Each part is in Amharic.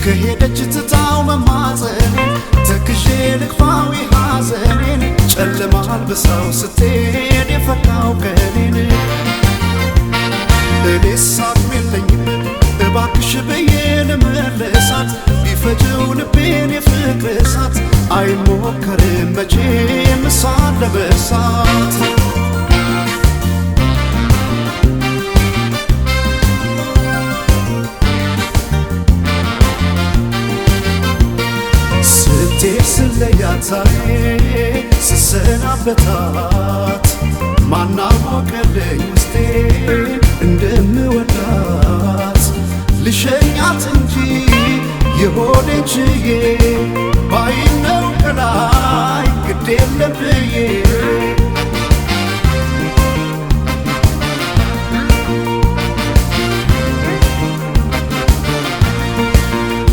ከሄደች ትታው መማፀኔን ተክዤ ልክፋዊ ሐዘኔን ጨለማ አልብሳው ስትሄድ የፈካው ቀኔን እኔስ አቅም የለኝም እባክሽ ብዬ ልመልሳት ቢፈጀው ልቤን የፍቅር እሳት አይሞከርም መቼም እሷን ለመርሳት ስለያት ዛሬ ስሰናበታት ማናወቀልኝ ውስጤ እንደምወዳት ልሸኛት እንጂ የሆዴን ችዬ ባይነው ከላይ ግድ የለም ብዬ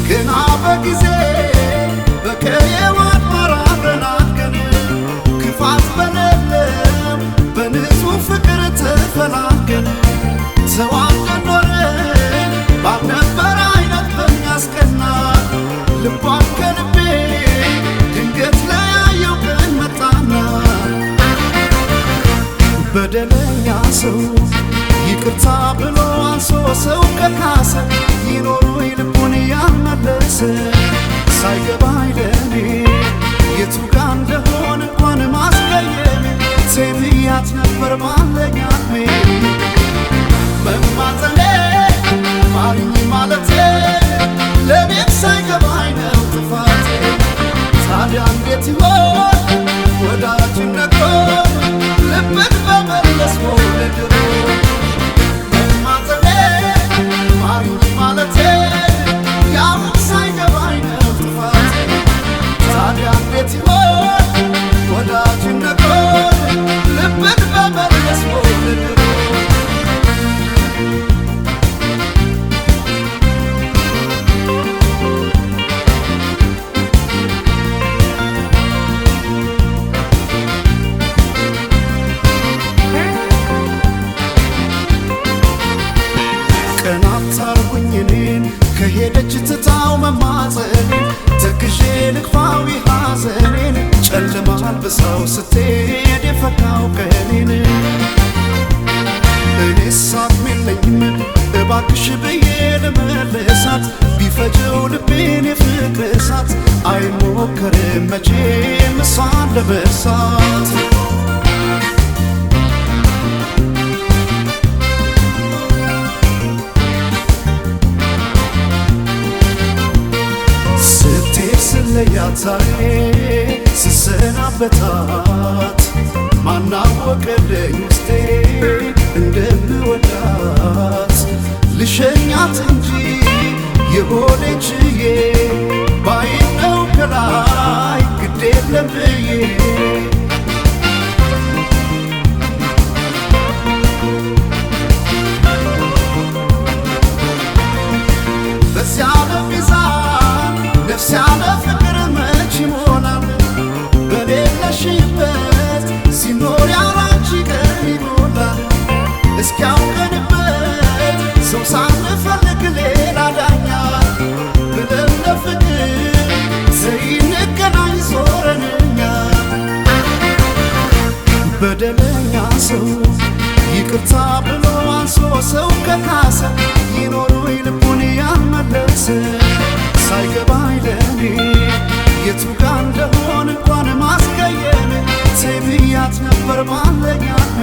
ገና በጊዜ በከየዋት መራረናገን ክፋት በሌለው በንጹህ ፍቅር ተፈላገን ተዋደን ኖረን ባልነበረ አይነት በሚያስቀና ልቧን ከልቤ ድንገት ለያየው ቀን መጣና በደለኛ ሰው ይቅርታ ብሎ አንሶ ሰው ከካሰ ይኖሩ ልቡን ያልመለሰ ሳይገባኝ ለኔ የቱ ጋ እንደሆነ እንኳን ማስቀየሜ ሴብያት ነበር ማለኛሜ መማፀኔ ማርኝ ማለቴ ለኔም ሳይገባኝ ነው ጥፋቴ ታዲያ እንዴት ይሆን ወዳጅነቶ ልብን በመለስ መውደድሮ መማፀኔ ማርኝ ማለቴ ያው ሳይገባኝ ነው ጥፋቴ ታዲያ እንዴት ይሆን ወዳጅነቶ ልብን በመለስ መውደድሮ ከሄደች ትታው መማፀኔን ተክዤ ልክፋዊ ሐዘኔን ጨለማ አልብሳው ስትሄድ የፈካው ቀኔን እኔስ አቅም የለኝም እባክሽ ብዬ ልመልሳት ቢፈጀው ልቤን የፍቅር እሳት አይሞከርም መቼም እሷን ለመርሳት ስለያት ዛሬ ስሰናበታት ማናወቀልኝ ውስጤ እንደምወዳት ልሸኛት እንጂ የሆዴን ችዬ ባይነው ከላይ ግድ የለም ብዬ በዚያ ለሚዛን ነፍስ ያለ ፍቅር መች ይሞላል በሌለሽበት ሲኖር ያላንቺ ቀን ይሞላል እስኪያውቀንበት ሰው ሳንፈልግ ሌላ ዳኛ ብለን ለፍቅር ሳይንገናኝ ዞረንኛ በደለኛ ሰው ይቅርታ ብሎ አንሶ ሰው ከካሰ ይኖሩ ልቡን ያልመለሰ ሳይገባኝ ለኔ የቱ ጋ እንደሆነ እንኳን ማስቀየሜ ሴብያት ነበር ማለኛሜ